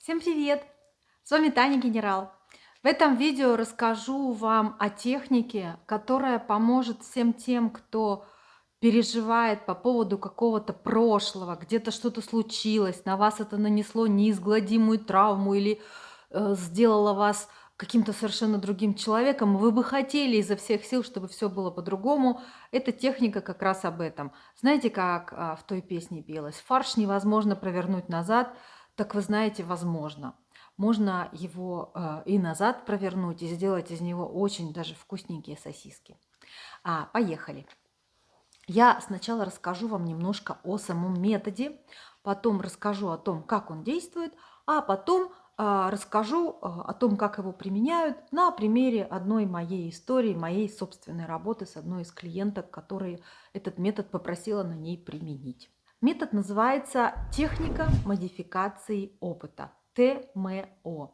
Всем привет! С вами Таня Генерал. В этом видео расскажу вам о технике, которая поможет всем тем, кто переживает по поводу какого-то прошлого, где-то что-то случилось, на вас это нанесло неизгладимую травму или сделало вас каким-то совершенно другим человеком. Вы бы хотели изо всех сил, чтобы все было по-другому. Эта техника как раз об этом. Знаете, как в той песне пелось? Фарш невозможно провернуть назад, так вы знаете, возможно. Можно его и назад провернуть, и сделать из него очень даже вкусненькие сосиски. Поехали. Я сначала расскажу вам немножко о самом методе, потом расскажу о том, как он действует, а потом расскажу о том, как его применяют на примере одной моей истории, моей собственной работы с одной из клиенток, которая этот метод попросила на ней применить. Метод называется «Техника модификации опыта» – ТМО.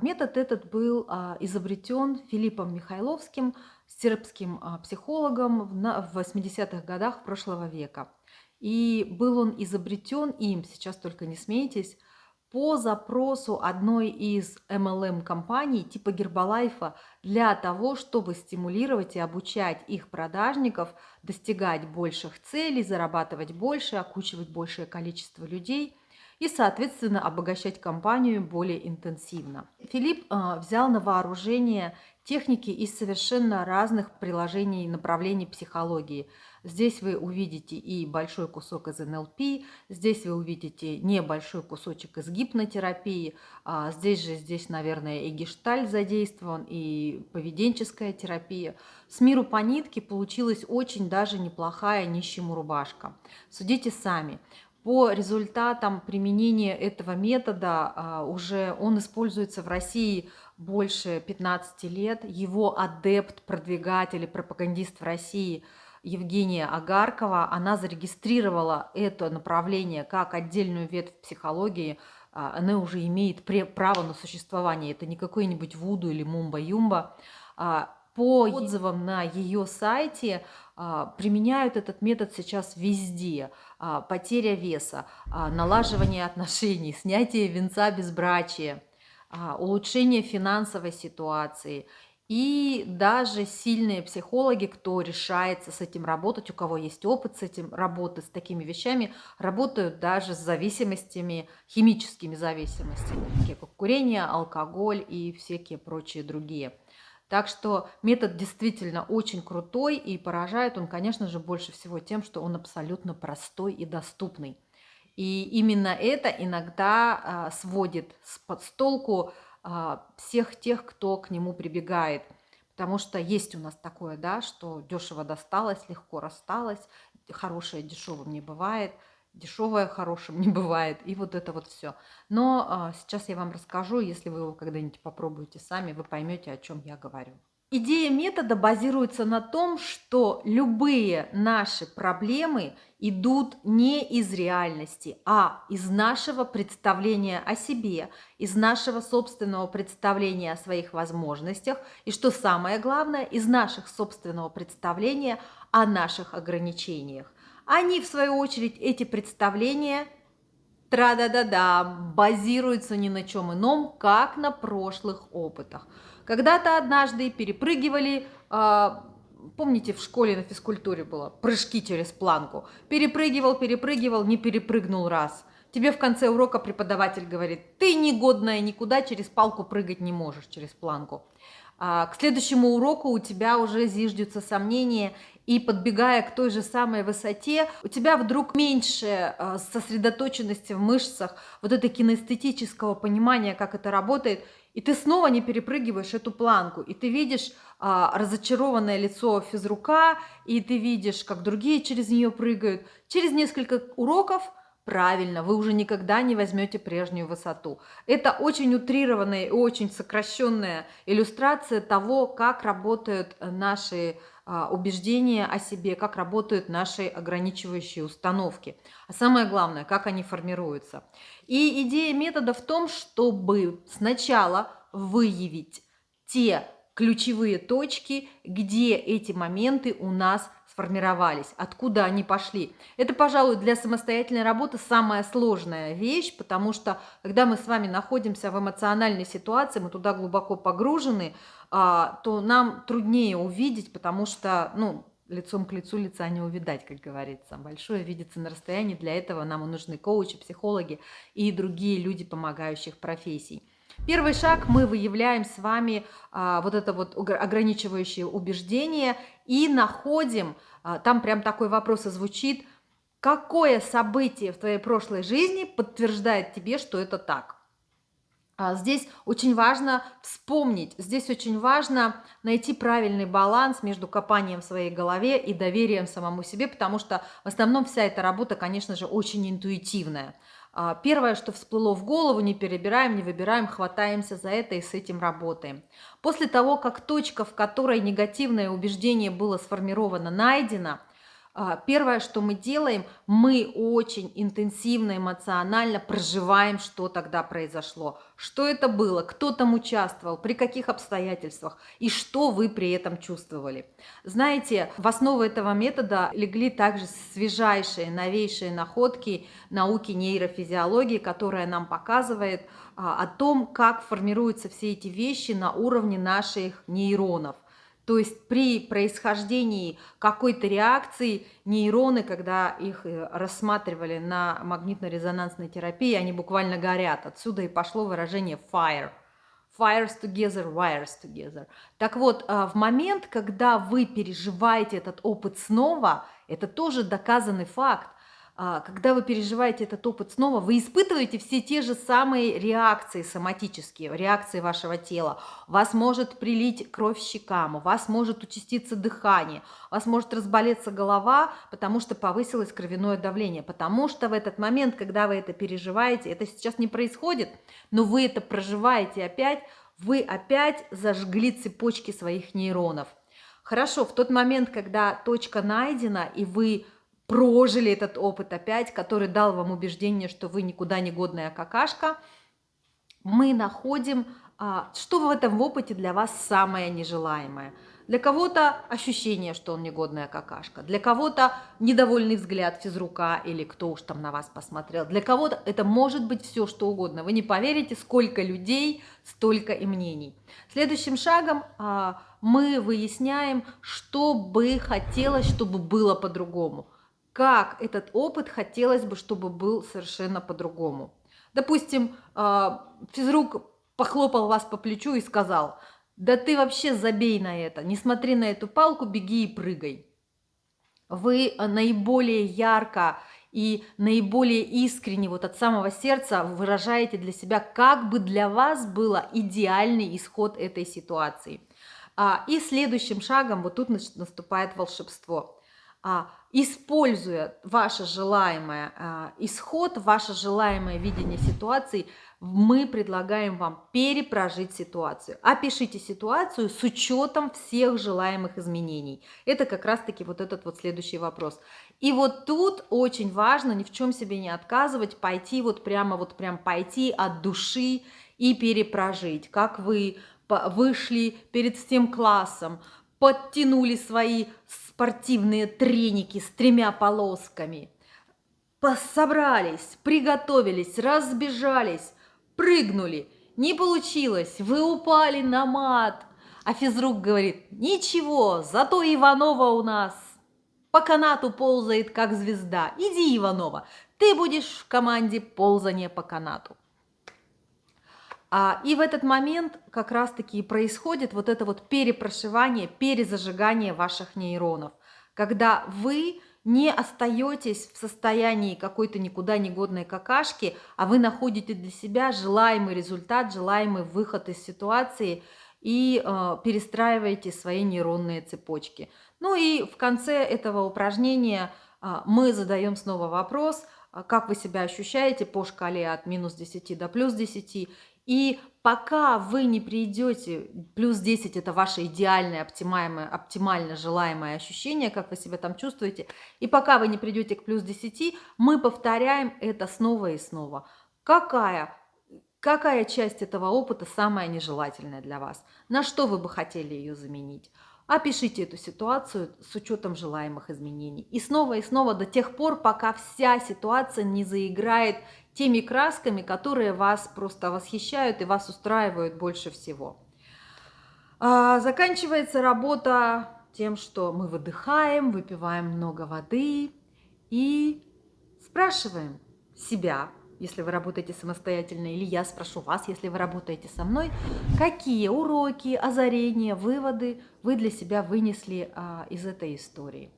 Метод этот был изобретен Филиппом Михайловским, сербским психологом в 80-х годах прошлого века. И был он изобретен им, сейчас только не смейтесь, по запросу одной из MLM-компаний типа Гербалайфа для того, чтобы стимулировать и обучать их продажников достигать больших целей, зарабатывать больше, окучивать большее количество людей и, соответственно, обогащать компанию более интенсивно. Филипп взял на вооружение техники из совершенно разных приложений и направлений психологии. Здесь вы увидите и большой кусок из НЛП, здесь вы увидите небольшой кусочек из гипнотерапии, здесь, наверное, и гештальт задействован, и поведенческая терапия. С миру по нитке получилась очень даже неплохая нищему рубашка. Судите сами. По результатам применения этого метода уже он используется в России больше 15 лет. Его адепт, продвигатель и пропагандист в России Евгения Агаркова, она зарегистрировала это направление как отдельную ветвь психологии. Она уже имеет право на существование. Это не какой-нибудь вуду или мумба-юмба. По отзывам на ее сайте применяют этот метод сейчас везде. Потеря веса, налаживание отношений, снятие венца безбрачия, улучшение финансовой ситуации. И даже сильные психологи, кто решается с этим работать, у кого есть опыт с этим работы, с такими вещами, работают даже с зависимостями, химическими зависимостями, такие как курение, алкоголь и всякие прочие другие. Так что метод действительно очень крутой, и поражает он, конечно же, больше всего тем, что он абсолютно простой и доступный. И именно это иногда сводит с толку всех тех, кто к нему прибегает. Потому что есть у нас такое, да, что дешево досталось, легко рассталось, хорошее дешевым не бывает, дешевое хорошим не бывает, и вот это вот все. Но сейчас я вам расскажу, если вы его когда-нибудь попробуете сами, вы поймете, о чем я говорю. Идея метода базируется на том, что любые наши проблемы идут не из реальности, а из нашего представления о себе, из нашего собственного представления о своих возможностях и, что самое главное, из наших собственного представления о наших ограничениях. Они, в свою очередь, эти представления тра-да-да-да, базируются ни на чем ином, как на прошлых опытах. Когда-то однажды перепрыгивали, помните, в школе на физкультуре было прыжки через планку. Перепрыгивал, не перепрыгнул раз. Тебе в конце урока преподаватель говорит: ты негодная, никуда через палку прыгать не можешь, через планку. К следующему уроку у тебя уже зиждются сомнения, и подбегая к той же самой высоте, у тебя вдруг меньше сосредоточенности в мышцах, вот это кинестетического понимания, как это работает, и ты снова не перепрыгиваешь эту планку, и ты видишь разочарованное лицо физрука, и ты видишь, как другие через нее прыгают. Через несколько уроков, правильно, вы уже никогда не возьмете прежнюю высоту. Это очень утрированная и очень сокращенная иллюстрация того, как работают наши убеждения о себе, как работают наши ограничивающие установки. А самое главное, как они формируются. И идея метода в том, чтобы сначала выявить те ключевые точки, где эти моменты у нас сформировались, откуда они пошли. Это, пожалуй, для самостоятельной работы самая сложная вещь, потому что, когда мы с вами находимся в эмоциональной ситуации, мы туда глубоко погружены, то нам труднее увидеть, потому что, ну, лицом к лицу лица не увидать, как говорится. Большое видится на расстоянии, для этого нам и нужны коучи, психологи и другие люди, помогающих профессий. Первый шаг: мы выявляем с вами вот это вот ограничивающее убеждение и находим, там прям такой вопрос и звучит: какое событие в твоей прошлой жизни подтверждает тебе, что это так? Здесь очень важно вспомнить, здесь очень важно найти правильный баланс между копанием в своей голове и доверием самому себе, потому что в основном вся эта работа, конечно же, очень интуитивная. Первое, что всплыло в голову, не перебираем, не выбираем, хватаемся за это и с этим работаем. После того, как точка, в которой негативное убеждение было сформировано, найдена, первое, что мы делаем, мы очень интенсивно, эмоционально проживаем, что тогда произошло, что это было, кто там участвовал, при каких обстоятельствах и что вы при этом чувствовали. Знаете, в основу этого метода легли также свежайшие, новейшие находки науки нейрофизиологии, которая нам показывает о том, как формируются все эти вещи на уровне наших нейронов. То есть при происхождении какой-то реакции нейроны, когда их рассматривали на магнитно-резонансной терапии, они буквально горят. Отсюда и пошло выражение fire. Fires together, wires together. Так вот, в момент, когда вы переживаете этот опыт снова, это тоже доказанный факт, когда вы переживаете этот опыт снова, вы испытываете все те же самые реакции соматические, реакции вашего тела. У вас может прилить кровь щекам, у вас может участиться дыхание, у вас может разболеться голова, потому что повысилось кровяное давление. Потому что в этот момент, когда вы это переживаете, это сейчас не происходит, но вы это проживаете опять, вы опять зажгли цепочки своих нейронов. Хорошо, в тот момент, когда точка найдена, и вы прожили этот опыт опять, который дал вам убеждение, что вы никуда не годная какашка, мы находим, что в этом опыте для вас самое нежелаемое. Для кого-то ощущение, что он негодная какашка, для кого-то недовольный взгляд физрука или кто уж там на вас посмотрел, для кого-то это может быть все, что угодно. Вы не поверите, сколько людей, столько и мнений. Следующим шагом мы выясняем, что бы хотелось, чтобы было по-другому. Как этот опыт хотелось бы, чтобы был совершенно по-другому. Допустим, физрук похлопал вас по плечу и сказал: да ты вообще забей на это, не смотри на эту палку, беги и прыгай. Вы наиболее ярко и наиболее искренне, вот от самого сердца выражаете для себя, как бы для вас был идеальный исход этой ситуации. И следующим шагом, вот тут наступает волшебство. Используя ваше желаемое исход, ваше желаемое видение ситуации, мы предлагаем вам перепрожить ситуацию. Опишите ситуацию с учетом всех желаемых изменений. Это как раз-таки вот этот вот следующий вопрос. И вот тут очень важно ни в чем себе не отказывать, пойти вот прям пойти от души и перепрожить. Как вы вышли перед всем классом, подтянули свои спортивные треники с 3 полосками, собрались, приготовились, разбежались, прыгнули. Не получилось, вы упали на мат. А физрук говорит: ничего, зато Иванова у нас по канату ползает, как звезда. Иди, Иванова, ты будешь в команде ползания по канату. И в этот момент как раз-таки и происходит вот это вот перепрошивание, перезажигание ваших нейронов, когда вы не остаетесь в состоянии какой-то никуда не годной какашки, а вы находите для себя желаемый результат, желаемый выход из ситуации и перестраиваете свои нейронные цепочки. Ну и в конце этого упражнения мы задаем снова вопрос: как вы себя ощущаете по шкале от -10 до +10. И пока вы не придете, +10 это ваше идеальное, оптимально желаемое ощущение, как вы себя там чувствуете, и пока вы не придете к +10, мы повторяем это снова и снова. Какая часть этого опыта самая нежелательная для вас? На что вы бы хотели ее заменить? Опишите эту ситуацию с учетом желаемых изменений. И снова до тех пор, пока вся ситуация не заиграет теми красками, которые вас просто восхищают и вас устраивают больше всего. Заканчивается работа тем, что мы выдыхаем, выпиваем много воды и спрашиваем себя, если вы работаете самостоятельно, или я спрошу вас, если вы работаете со мной, какие уроки, озарения, выводы вы для себя вынесли из этой истории.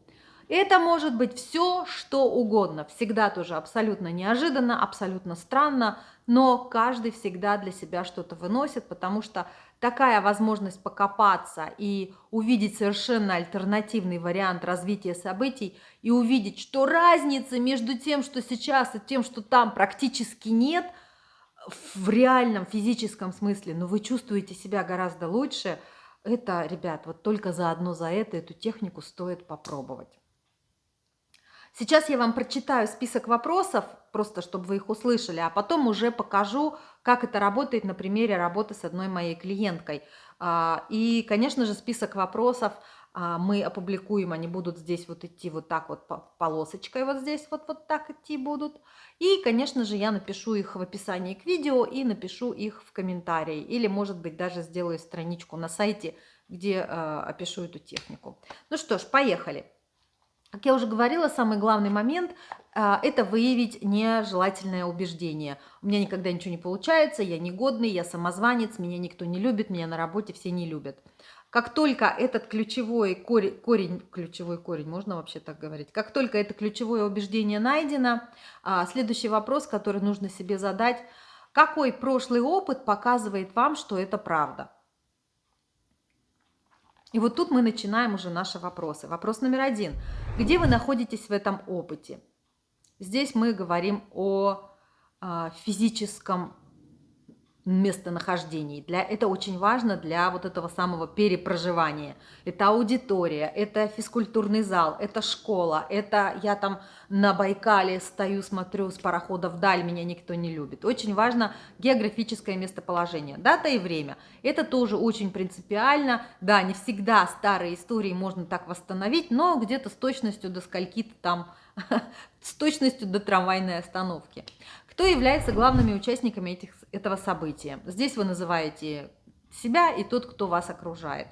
Это может быть все, что угодно, всегда тоже абсолютно неожиданно, абсолютно странно, но каждый всегда для себя что-то выносит, потому что такая возможность покопаться и увидеть совершенно альтернативный вариант развития событий и увидеть, что разницы между тем, что сейчас, и тем, что там, практически нет в реальном физическом смысле, но вы чувствуете себя гораздо лучше, это, ребят, вот только заодно за это эту технику стоит попробовать. Сейчас я вам прочитаю список вопросов, просто чтобы вы их услышали, а потом уже покажу, как это работает на примере работы с одной моей клиенткой. И, конечно же, список вопросов мы опубликуем, они будут здесь вот идти вот так вот полосочкой, вот здесь вот так идти будут. И, конечно же, я напишу их в описании к видео и напишу их в комментарии. Или, может быть, даже сделаю страничку на сайте, где опишу эту технику. Ну что ж, поехали. Как я уже говорила, самый главный момент – это выявить нежелательное убеждение. У меня никогда ничего не получается, я негодный, я самозванец, меня никто не любит, меня на работе все не любят. Как только этот ключевой корень, можно вообще так говорить, как только это ключевое убеждение найдено, следующий вопрос, который нужно себе задать – какой прошлый опыт показывает вам, что это правда? И вот тут мы начинаем уже наши вопросы. Вопрос номер 1. Где вы находитесь в этом опыте? Здесь мы говорим о физическом местонахождении. Это очень важно для вот этого самого перепроживания. Это аудитория, это физкультурный зал, это школа, это я там на Байкале стою, смотрю с парохода вдаль, меня никто не любит. Очень важно географическое местоположение. Дата и время. Это тоже очень принципиально. Да, не всегда старые истории можно так восстановить, но где-то с точностью до скольки-то там, с точностью до трамвайной остановки. Кто является главными участниками этого события? Здесь вы называете себя и тот, кто вас окружает.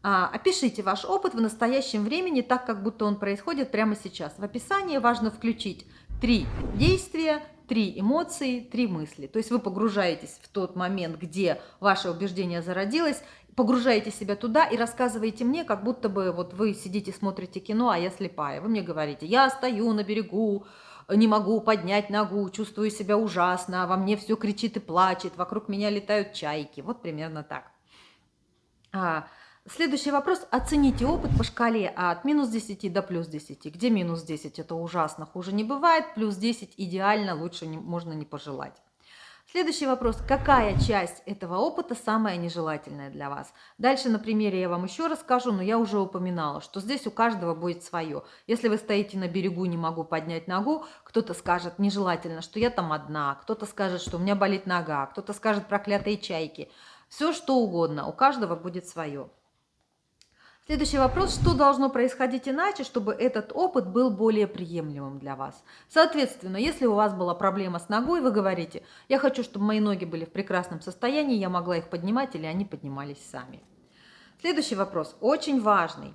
Опишите ваш опыт в настоящем времени так, как будто он происходит прямо сейчас. В описании важно включить 3 действия, 3 эмоции, 3 мысли. То есть вы погружаетесь в тот момент, где ваше убеждение зародилось, погружаете себя туда и рассказываете мне, как будто бы вот вы сидите, смотрите кино, а я слепая. Вы мне говорите, я стою на берегу, не могу поднять ногу, чувствую себя ужасно, во мне все кричит и плачет, вокруг меня летают чайки. Вот примерно так. Следующий вопрос. Оцените опыт по шкале от минус 10 до плюс 10. Где минус 10? Это ужасно, хуже не бывает. Плюс 10 идеально, лучше можно не пожелать. Следующий вопрос. Какая часть этого опыта самая нежелательная для вас? Дальше на примере я вам еще расскажу, но я уже упоминала, что здесь у каждого будет свое. Если вы стоите на берегу, не могу поднять ногу, кто-то скажет нежелательно, что я там одна, кто-то скажет, что у меня болит нога, кто-то скажет проклятые чайки. Все что угодно, у каждого будет свое. Следующий вопрос. Что должно происходить иначе, чтобы этот опыт был более приемлемым для вас? Соответственно, если у вас была проблема с ногой, вы говорите, я хочу, чтобы мои ноги были в прекрасном состоянии, я могла их поднимать или они поднимались сами. Следующий вопрос. Очень важный.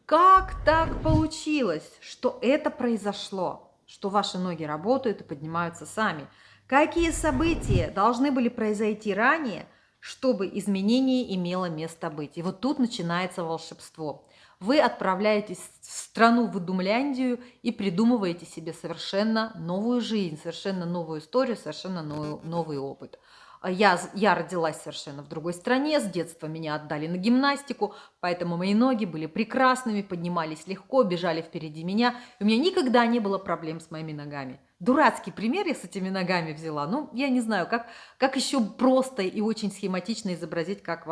Как так получилось, что это произошло? Что ваши ноги работают и поднимаются сами? Какие события должны были произойти ранее, чтобы изменение имело место быть? И вот тут начинается волшебство. Вы отправляетесь в страну Выдумляндию и придумываете себе совершенно новую жизнь, совершенно новую историю, совершенно новый опыт. Я родилась совершенно в другой стране, с детства меня отдали на гимнастику, поэтому мои ноги были прекрасными, поднимались легко, бежали впереди меня. И у меня никогда не было проблем с моими ногами. Дурацкий пример я с этими ногами взяла. Ну, я не знаю, как еще просто и очень схематично изобразить, как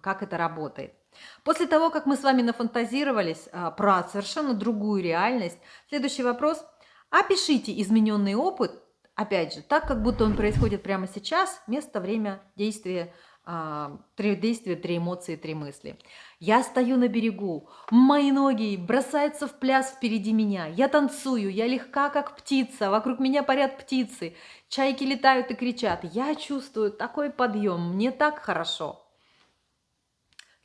это работает. После того, как мы с вами нафантазировались про совершенно другую реальность, следующий вопрос. Опишите измененный опыт, опять же, так, как будто он происходит прямо сейчас, место, время, действие, 3 действия, 3 эмоции, 3 мысли. Я стою на берегу, мои ноги бросаются в пляс впереди меня. Я танцую, я легка, как птица, вокруг меня парят птицы. Чайки летают и кричат. Я чувствую такой подъем, мне так хорошо.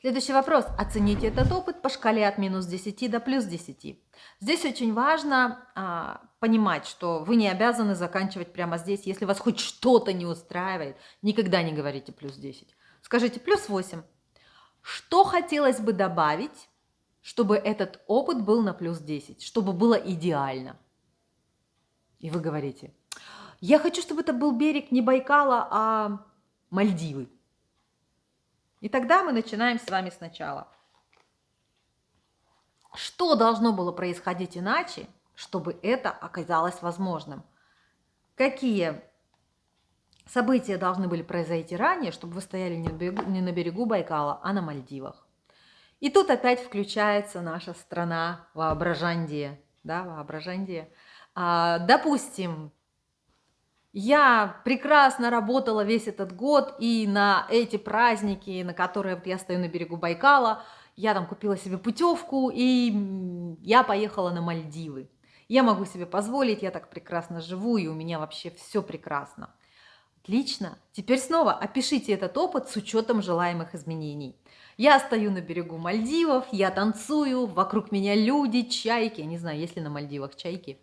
Следующий вопрос. Оцените этот опыт по шкале от -10 до +10. Здесь очень важно понимать, что вы не обязаны заканчивать прямо здесь. Если вас хоть что-то не устраивает, никогда не говорите +10. Скажите +8. Что хотелось бы добавить, чтобы этот опыт был на +10, чтобы было идеально? И вы говорите, я хочу, чтобы это был берег не Байкала, а Мальдивы. И тогда мы начинаем с вами сначала. Что должно было происходить иначе, чтобы это оказалось возможным? Какие события должны были произойти ранее, чтобы вы стояли не на берегу Байкала, а на Мальдивах? И тут опять включается наша страна воображандия. Да, воображандия. Допустим, я прекрасно работала весь этот год, и на эти праздники, на которые вот я стою на берегу Байкала, я там купила себе путевку, и я поехала на Мальдивы. Я могу себе позволить, я так прекрасно живу, и у меня вообще все прекрасно. Отлично. Теперь снова опишите этот опыт с учетом желаемых изменений. Я стою на берегу Мальдивов, я танцую, вокруг меня люди, чайки. Я не знаю, есть ли на Мальдивах чайки.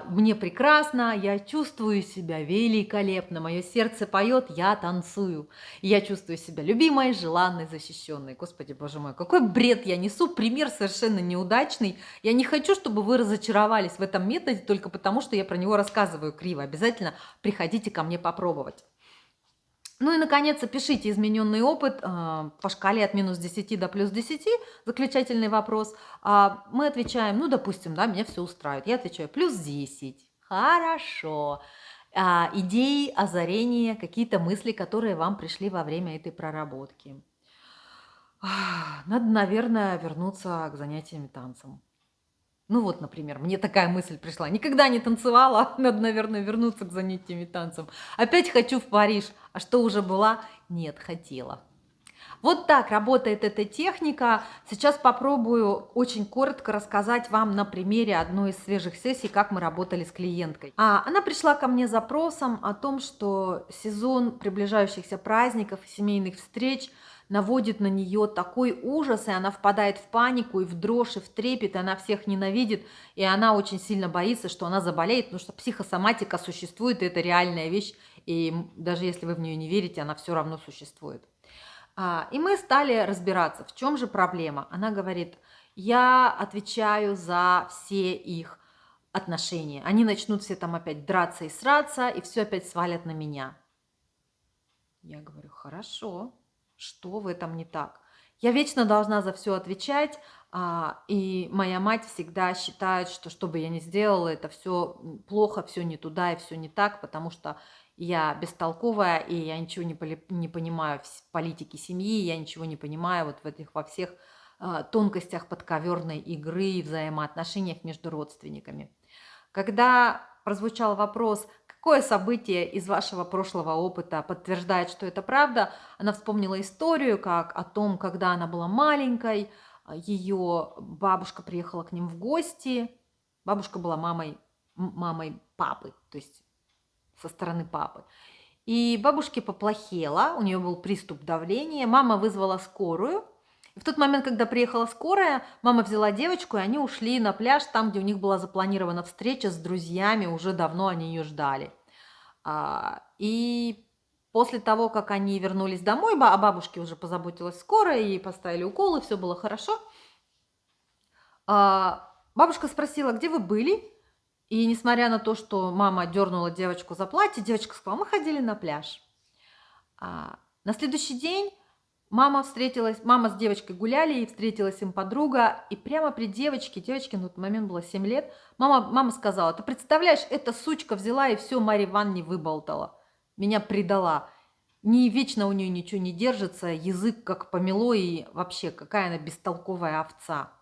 Мне прекрасно, я чувствую себя великолепно, мое сердце поет, я танцую. И я чувствую себя любимой, желанной, защищенной. Господи, боже мой, какой бред я несу, пример совершенно неудачный. Я не хочу, чтобы вы разочаровались в этом методе только потому, что я про него рассказываю криво. Обязательно приходите ко мне попробовать. Ну и, наконец, опишите измененный опыт по шкале от -10 до +10, заключательный вопрос. Мы отвечаем, ну, допустим, да, меня все устраивает. Я отвечаю, +10. Хорошо. Идеи, озарения, какие-то мысли, которые вам пришли во время этой проработки. Надо, наверное, вернуться к занятиям танцем. Ну вот, например, мне такая мысль пришла. Никогда не танцевала, надо, наверное, вернуться к занятиям танцем. Опять хочу в Париж. А что уже была? Нет, хотела. Вот так работает эта техника. Сейчас попробую очень коротко рассказать вам на примере одной из свежих сессий, как мы работали с клиенткой. Она пришла ко мне с запросом о том, что сезон приближающихся праздников, семейных встреч наводит на нее такой ужас, и она впадает в панику, и в дрожь, и в трепет, и она всех ненавидит, и она очень сильно боится, что она заболеет, потому что психосоматика существует, и это реальная вещь, и даже если вы в нее не верите, она все равно существует. И мы стали разбираться, в чем же проблема. Она говорит, я отвечаю за все их отношения. Они начнут все там опять драться и сраться, и все опять свалят на меня. Я говорю, хорошо, что в этом не так? Я вечно должна за все отвечать, и моя мать всегда считает, что что бы я ни сделала, это все плохо, все не туда и все не так, потому что я бестолковая, и я ничего не понимаю в политике семьи, я ничего не понимаю вот во всех тонкостях подковерной игры и взаимоотношениях между родственниками. Когда прозвучал вопрос, какое событие из вашего прошлого опыта подтверждает, что это правда, она вспомнила историю, как о том, когда она была маленькой, ее бабушка приехала к ним в гости. Бабушка была мамой папы, то есть со стороны папы. И бабушке поплохело, у нее был приступ давления, мама вызвала скорую. И в тот момент, когда приехала скорая, мама взяла девочку, и они ушли на пляж, там, где у них была запланирована встреча с друзьями, уже давно они ее ждали. И после того, как они вернулись домой, о бабушке уже позаботилась скорая, и поставили уколы, все было хорошо. Бабушка спросила, где вы были? И несмотря на то, что мама дернула девочку за платье, девочка сказала, мы ходили на пляж. На следующий день мама с девочкой гуляли, и встретилась им подруга, и прямо при девочке на тот момент было 7 лет, мама сказала, ты представляешь, эта сучка взяла и все Марье Ивановне выболтала, меня предала. Вечно у нее ничего не держится, язык как помело, и вообще какая она бестолковая овца.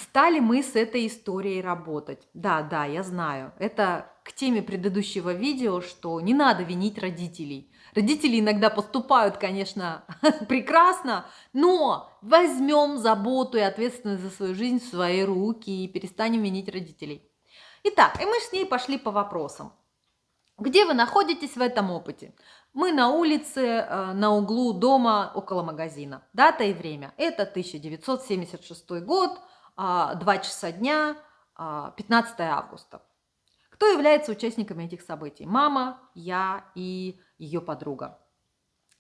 Стали мы с этой историей работать. Да, я знаю, это к теме предыдущего видео, что не надо винить родителей. Родители иногда поступают, конечно, прекрасно, но возьмем заботу и ответственность за свою жизнь в свои руки и перестанем винить родителей. Итак, и мы с ней пошли по вопросам. Где вы находитесь в этом опыте? Мы на улице, на углу дома, около магазина. Дата и время. Это 1976 год, 2 часа дня, 15 августа. Кто является участниками этих событий? Мама, я и ее подруга.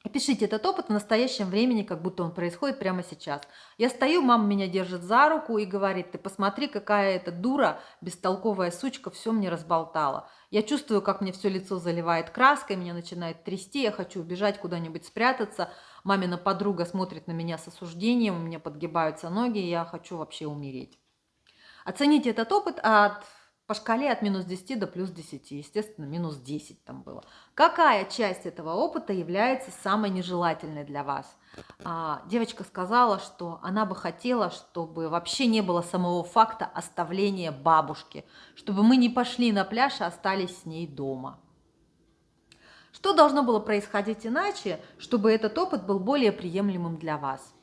Опишите этот опыт в настоящем времени, как будто он происходит прямо сейчас. Я стою, мама меня держит за руку и говорит: ты посмотри, какая эта дура, бестолковая сучка, все мне разболтала. Я чувствую, как мне все лицо заливает краской, меня начинает трясти, я хочу убежать куда-нибудь спрятаться. Мамина подруга смотрит на меня с осуждением, у меня подгибаются ноги, и я хочу вообще умереть. Оцените этот опыт по шкале от минус 10 до плюс 10. Естественно, минус 10 там было. Какая часть этого опыта является самой нежелательной для вас? Девочка сказала, что она бы хотела, чтобы вообще не было самого факта оставления бабушки, чтобы мы не пошли на пляж, а остались с ней дома. Что должно было происходить иначе, чтобы этот опыт был более приемлемым для вас?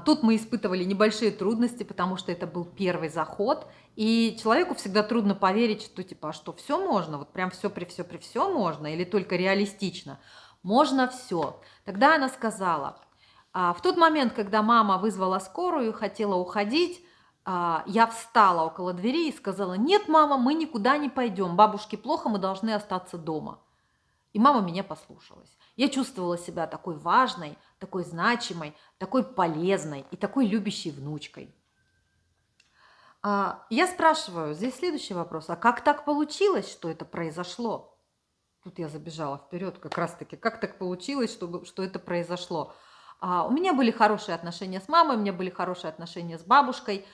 Тут мы испытывали небольшие трудности, потому что это был первый заход, и человеку всегда трудно поверить, что типа, а что, все можно, вот прям все при все можно, или только реалистично. Можно все. Тогда она сказала, в тот момент, когда мама вызвала скорую и хотела уходить, я встала около двери и сказала: нет, мама, мы никуда не пойдем, бабушке плохо, мы должны остаться дома. И мама меня послушалась. Я чувствовала себя такой важной, такой значимой, такой полезной и такой любящей внучкой. Я спрашиваю, здесь следующий вопрос: а как так получилось, что это произошло? Тут я забежала вперед как раз-таки. Как так получилось, что это произошло? У меня были хорошие отношения с мамой, у меня были хорошие отношения с бабушкой,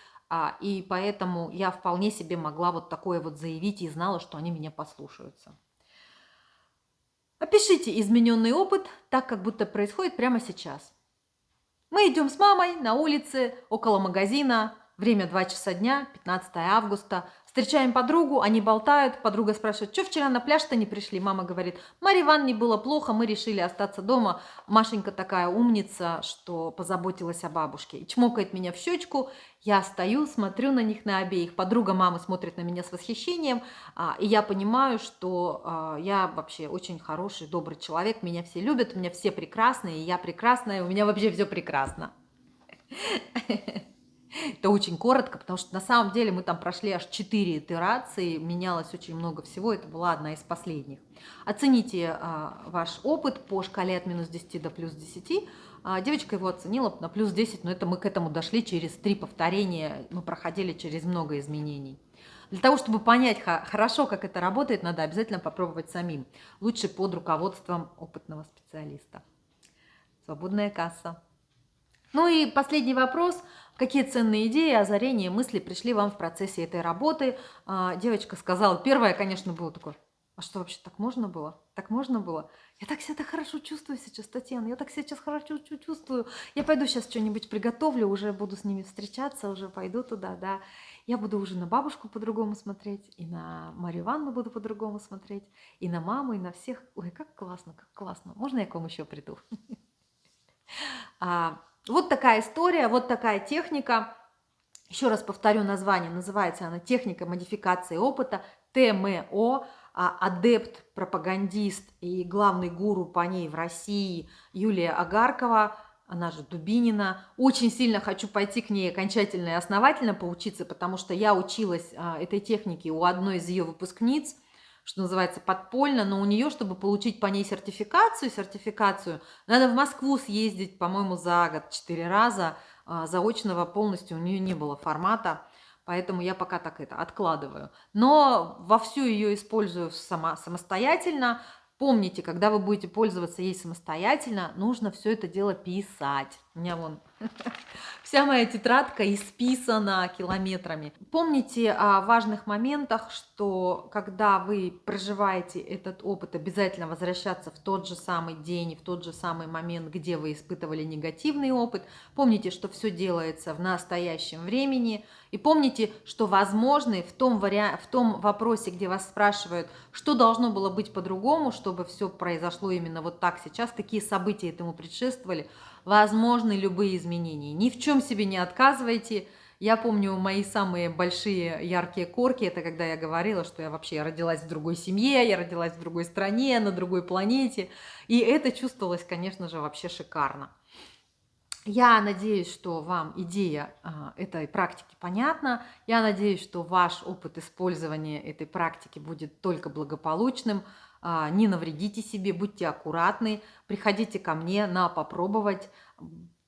и поэтому я вполне себе могла вот такое вот заявить и знала, что они меня послушаются. Опишите измененный опыт так, как будто происходит прямо сейчас. Мы идем с мамой на улице, около магазина, время 2 часа дня, 15 августа. Встречаем подругу, они болтают, подруга спрашивает: что вчера на пляж-то не пришли? Мама говорит: Марье Ивановне было плохо, мы решили остаться дома. Машенька такая умница, что позаботилась о бабушке. И чмокает меня в щечку, я стою, смотрю на них на обеих. Подруга мамы смотрит на меня с восхищением, и я понимаю, что я вообще очень хороший, добрый человек, меня все любят, у меня все прекрасные, и я прекрасная, у меня вообще все прекрасно. Это очень коротко, потому что на самом деле мы там прошли аж 4 итерации, менялось очень много всего, это была одна из последних. Оцените ваш опыт по шкале от минус 10 до плюс 10. Девочка его оценила на плюс 10, но это мы к этому дошли через 3 повторения, мы проходили через много изменений. Для того, чтобы понять хорошо, как это работает, надо обязательно попробовать самим. Лучше под руководством опытного специалиста. Свободная касса. Ну и последний вопрос. Какие ценные идеи, озарения, мысли пришли вам в процессе этой работы? Девочка сказала, первое, конечно, было такое: а что, вообще так можно было? Так можно было? Я так себя хорошо чувствую сейчас, Татьяна, я так себя сейчас хорошо чувствую. Я пойду сейчас что-нибудь приготовлю, уже буду с ними встречаться, уже пойду туда, да. Я буду уже на бабушку по-другому смотреть, и на Марью Ивановну буду по-другому смотреть, и на маму, и на всех. Ой, как классно, как классно. Можно я к вам еще приду? Вот такая история, вот такая техника. Еще раз повторю название. Называется она «Техника модификации опыта», ТМО. Адепт, пропагандист и главный гуру по ней в России Юлия Агаркова, она же Дубинина. Очень сильно хочу пойти к ней окончательно и основательно поучиться, потому что я училась этой технике у одной из ее выпускниц, что называется, подпольно, но у нее, чтобы получить по ней сертификацию, надо в Москву съездить, по-моему, за год 4 раза. Заочного полностью у нее не было формата, поэтому я пока так это откладываю. Но вовсю ее использую самостоятельно. Помните, когда вы будете пользоваться ей самостоятельно, нужно все это дело писать. У меня вон Вся моя тетрадка исписана километрами. Помните о важных моментах, что когда вы проживаете этот опыт, обязательно возвращаться в тот же самый день, в тот же самый момент, где вы испытывали негативный опыт. Помните, что все делается в настоящем времени. И помните, что возможно в том вопросе, где вас спрашивают, что должно было быть по-другому, чтобы все произошло именно вот так сейчас, какие события этому предшествовали, возможны любые изменения. Ни в чем себе не отказывайте. Я помню мои самые большие яркие корки, это когда я говорила, что я вообще родилась в другой семье, я родилась в другой стране, на другой планете. И это чувствовалось, конечно же, вообще шикарно. Я надеюсь, что вам идея этой практики понятна. Я надеюсь, что ваш опыт использования этой практики будет только благополучным. Не навредите себе, будьте аккуратны, приходите ко мне на попробовать.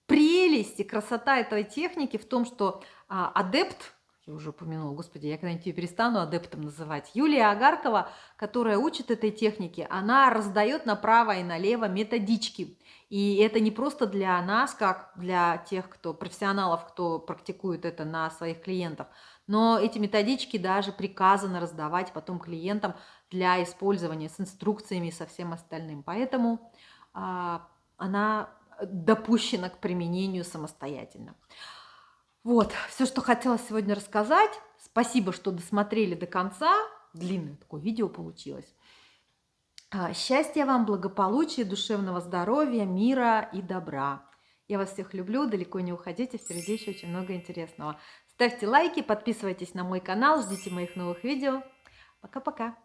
Прелесть и красота этой техники в том, что адепт, я уже упомянула, господи, я когда-нибудь ее перестану адептом называть, Юлия Агаркова, которая учит этой технике, она раздает направо и налево методички. И это не просто для нас, как для тех, кто профессионалов, кто практикует это на своих клиентах, но эти методички даже приказано раздавать потом клиентам для использования с инструкциями и со всем остальным. Поэтому она допущена к применению самостоятельно. Вот, все, что хотела сегодня рассказать. Спасибо, что досмотрели до конца. Длинное такое видео получилось. Счастья вам, благополучия, душевного здоровья, мира и добра. Я вас всех люблю, далеко не уходите, впереди еще очень много интересного. Ставьте лайки, подписывайтесь на мой канал, ждите моих новых видео. Пока-пока.